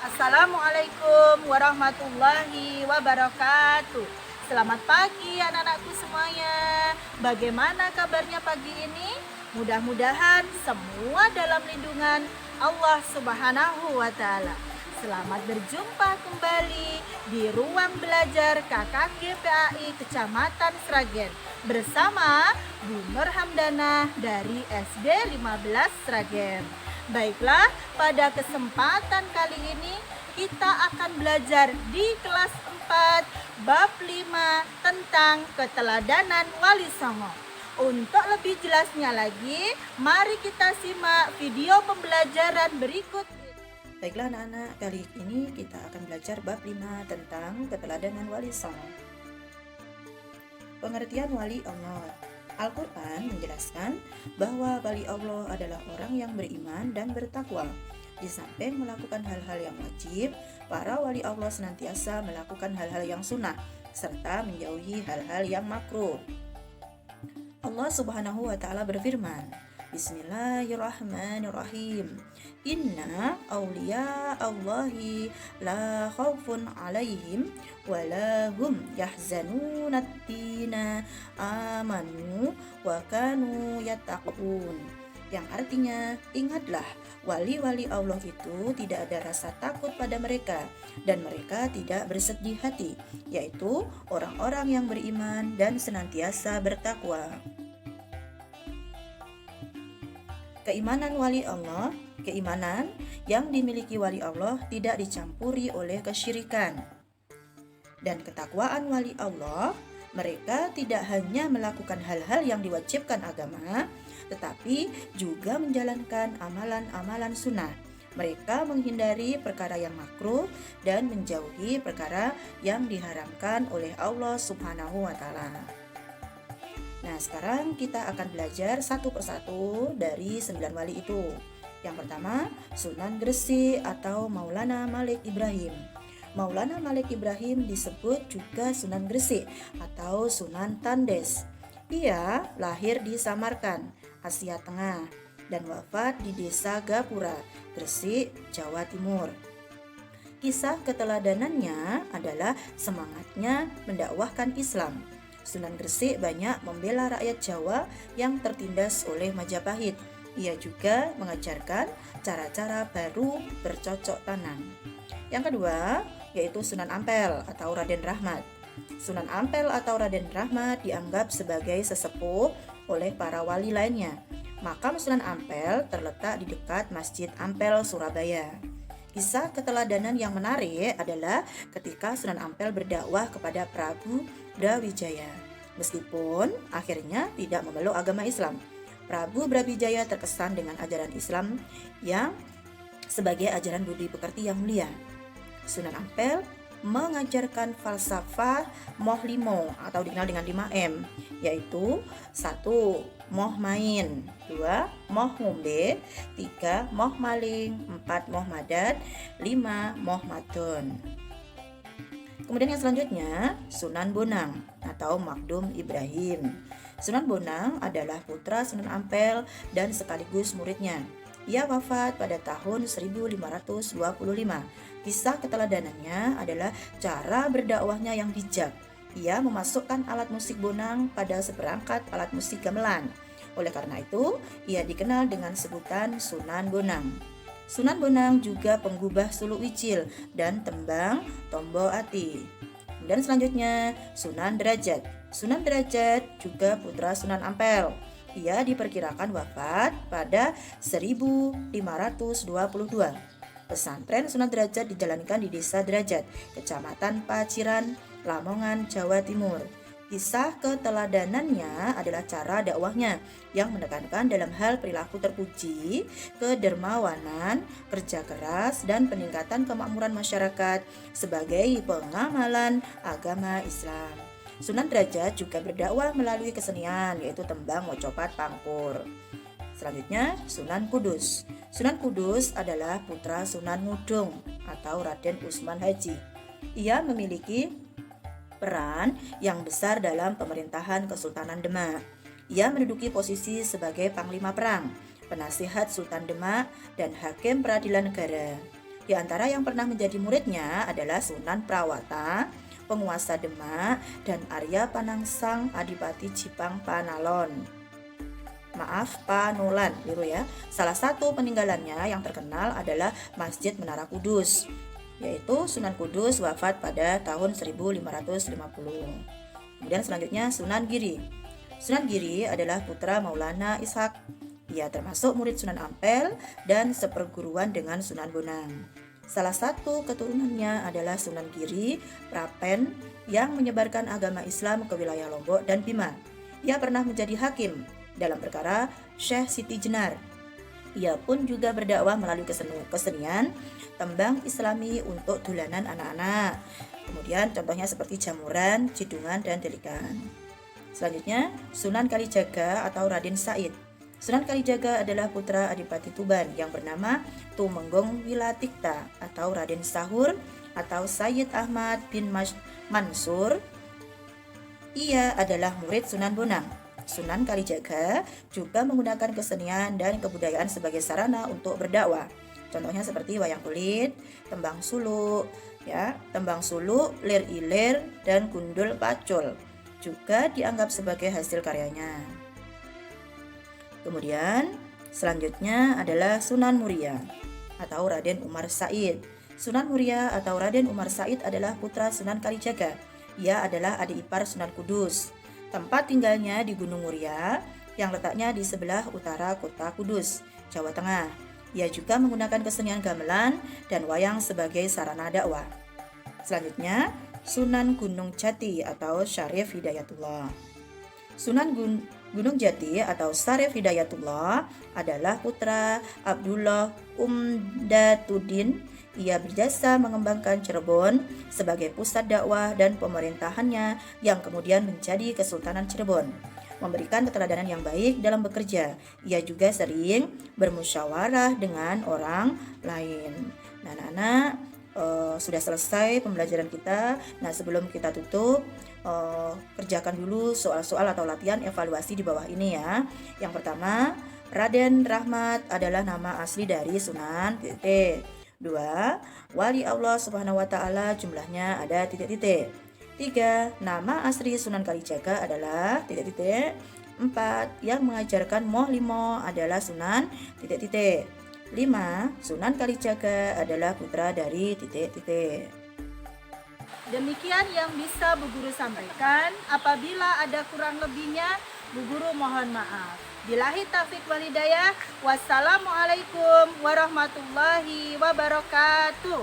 Assalamualaikum warahmatullahi wabarakatuh. Selamat pagi anak-anakku semuanya. Bagaimana kabarnya pagi ini? Mudah-mudahan semua dalam lindungan Allah Subhanahu wa taala. Selamat berjumpa kembali di ruang belajar KKG PAI Kecamatan Sragen bersama Bu Nur Hamdanah dari SD 15 Sragen. Baiklah, pada kesempatan kali ini kita akan belajar di kelas 4 bab 5 tentang keteladanan Wali Songo. Untuk lebih jelasnya lagi, mari kita simak video pembelajaran berikut. Baiklah anak-anak, kali ini kita akan belajar bab 5 tentang keteladanan Wali Songo. Pengertian Wali Allah. Al-Quran menjelaskan bahwa wali Allah adalah orang yang beriman dan bertakwa. Di samping melakukan hal-hal yang wajib, para wali Allah senantiasa melakukan hal-hal yang sunnah, serta menjauhi hal-hal yang makruh. Allah Subhanahu wa ta'ala berfirman, Bismillahirrahmanirrahim. Inna awliya Allahi la khawfun alaihim wa la hum yahzanun attina amanu wa kanu yattaqun. Yang artinya, ingatlah, wali-wali Allah itu tidak ada rasa takut pada mereka dan mereka tidak bersedih hati, yaitu orang-orang yang beriman dan senantiasa bertakwa. Keimanan wali Allah, keimanan yang dimiliki wali Allah tidak dicampuri oleh kesyirikan. Dan ketakwaan wali Allah, mereka tidak hanya melakukan hal-hal yang diwajibkan agama, tetapi juga menjalankan amalan-amalan sunnah. Mereka menghindari perkara yang makruh dan menjauhi perkara yang diharamkan oleh Allah Subhanahu wa ta'ala. Nah, sekarang kita akan belajar satu persatu dari 9 wali itu. Yang pertama, Sunan Gresik atau Maulana Malik Ibrahim. Maulana Malik Ibrahim disebut juga Sunan Gresik atau Sunan Tandes. Ia lahir di Samarkand, Asia Tengah, dan wafat di desa Gapura, Gresik, Jawa Timur. Kisah keteladanannya adalah semangatnya mendakwahkan Islam. Sunan Gresik banyak membela rakyat Jawa yang tertindas oleh Majapahit. Ia juga mengajarkan cara-cara baru bercocok tanam. Yang kedua, yaitu Sunan Ampel atau Raden Rahmat. Sunan Ampel atau Raden Rahmat dianggap sebagai sesepuh oleh para wali lainnya. Makam Sunan Ampel terletak di dekat Masjid Ampel, Surabaya. Kisah keteladanan yang menarik adalah ketika Sunan Ampel berdakwah kepada Prabu Brawijaya. Meskipun akhirnya tidak memeluk agama Islam, Prabu Brawijaya terkesan dengan ajaran Islam yang sebagai ajaran budi pekerti yang mulia. Sunan Ampel mengajarkan falsafah moh limo atau dikenal dengan 5M, yaitu 1. Moh main, 2. Moh ngombe, 3. Moh maling, 4. Moh madat, 5. Moh madon. Kemudian yang selanjutnya, Sunan Bonang atau Magdum Ibrahim. Sunan Bonang adalah putra Sunan Ampel dan sekaligus muridnya. Ia wafat pada tahun 1525. Kisah keteladanannya adalah cara berdakwahnya yang bijak. Ia memasukkan alat musik bonang pada seperangkat alat musik gamelan. Oleh karena itu, ia dikenal dengan sebutan Sunan Bonang. Sunan Bonang juga penggubah suluk wicil dan tembang tombo ati. Dan selanjutnya Sunan Derajat. Sunan Derajat juga putra Sunan Ampel. Ia diperkirakan wafat pada 1522. Pesantren Sunan Derajat dijalankan di Desa Derajat, Kecamatan Paciran, Lamongan, Jawa Timur. Kisah keteladanannya adalah cara dakwahnya yang menekankan dalam hal perilaku terpuji, kedermawanan, kerja keras, dan peningkatan kemakmuran masyarakat sebagai pengamalan agama Islam. Sunan Derajat juga berdakwah melalui kesenian, yaitu tembang, mocopat, pangkur. Selanjutnya, Sunan Kudus. Sunan Kudus adalah putra Sunan Ngudung atau Raden Usman Haji. Ia memiliki peran yang besar dalam pemerintahan Kesultanan Demak. Ia menduduki posisi sebagai Panglima Perang, penasihat Sultan Demak, dan Hakim Peradilan Negara. Di antara yang pernah menjadi muridnya adalah Sunan Prawata, penguasa Demak, dan Arya Panangsang, Adipati Jipang Panalon. Maaf, Panolan, biru ya. Salah satu peninggalannya yang terkenal adalah Masjid Menara Kudus, yaitu Sunan Kudus wafat pada tahun 1550. Kemudian selanjutnya Sunan Giri. Sunan Giri adalah putra Maulana Ishak. Ia termasuk murid Sunan Ampel dan seperguruan dengan Sunan Bonang. Salah satu keturunannya adalah Sunan Giri Prapen yang menyebarkan agama Islam ke wilayah Lombok dan Bima. Ia pernah menjadi hakim dalam perkara Syekh Siti Jenar. Ia pun juga berdakwah melalui kesenian tembang Islami untuk dolanan anak-anak. Kemudian contohnya seperti jamuran, cidungan, dan delikan. Selanjutnya Sunan Kalijaga atau Raden Said. Sunan Kalijaga adalah putra Adipati Tuban yang bernama Tumenggong Wilatikta atau Raden Sahur atau Sayyid Ahmad bin Mansur. Ia adalah murid Sunan Bonang. Sunan Kalijaga juga menggunakan kesenian dan kebudayaan sebagai sarana untuk berdakwah. Contohnya seperti wayang kulit, tembang suluk, tembang suluk, lir ilir, dan gundul pacul juga dianggap sebagai hasil karyanya. Kemudian selanjutnya adalah Sunan Muria atau Raden Umar Said. Sunan Muria atau Raden Umar Said adalah putra Sunan Kalijaga. Ia adalah adik ipar Sunan Kudus. Tempat tinggalnya di Gunung Muria yang letaknya di sebelah utara kota Kudus, Jawa Tengah. Ia juga menggunakan kesenian gamelan dan wayang sebagai sarana dakwah. Selanjutnya, Sunan Gunung Jati atau Syarif Hidayatullah. Sunan Gunung Jati atau Syarif Hidayatullah adalah putra Abdullah Umdatuddin. Ia berjasa mengembangkan Cirebon sebagai pusat dakwah dan pemerintahannya yang kemudian menjadi Kesultanan Cirebon. Memberikan keteladanan yang baik dalam bekerja. Ia juga sering bermusyawarah dengan orang lain. Nah, anak-anak, sudah selesai pembelajaran kita. Nah, sebelum kita tutup, kerjakan dulu soal-soal atau latihan evaluasi di bawah ini ya. Yang pertama, Raden Rahmat adalah nama asli dari Sunan titik. 2. Wali Allah Subhanahu wa Ta'ala jumlahnya ada titik-titik. 3. Nama asli Sunan Kalijaga adalah titik-titik. 4. Yang mengajarkan Moh Limo adalah Sunan titik-titik. 5. Sunan Kalijaga adalah putra dari titik-titik. Demikian yang bisa Bu Guru sampaikan. Apabila ada kurang lebihnya, Bu Guru mohon maaf. Billahi taufiq wal hidayah. Wassalamualaikum warahmatullahi wabarakatuh.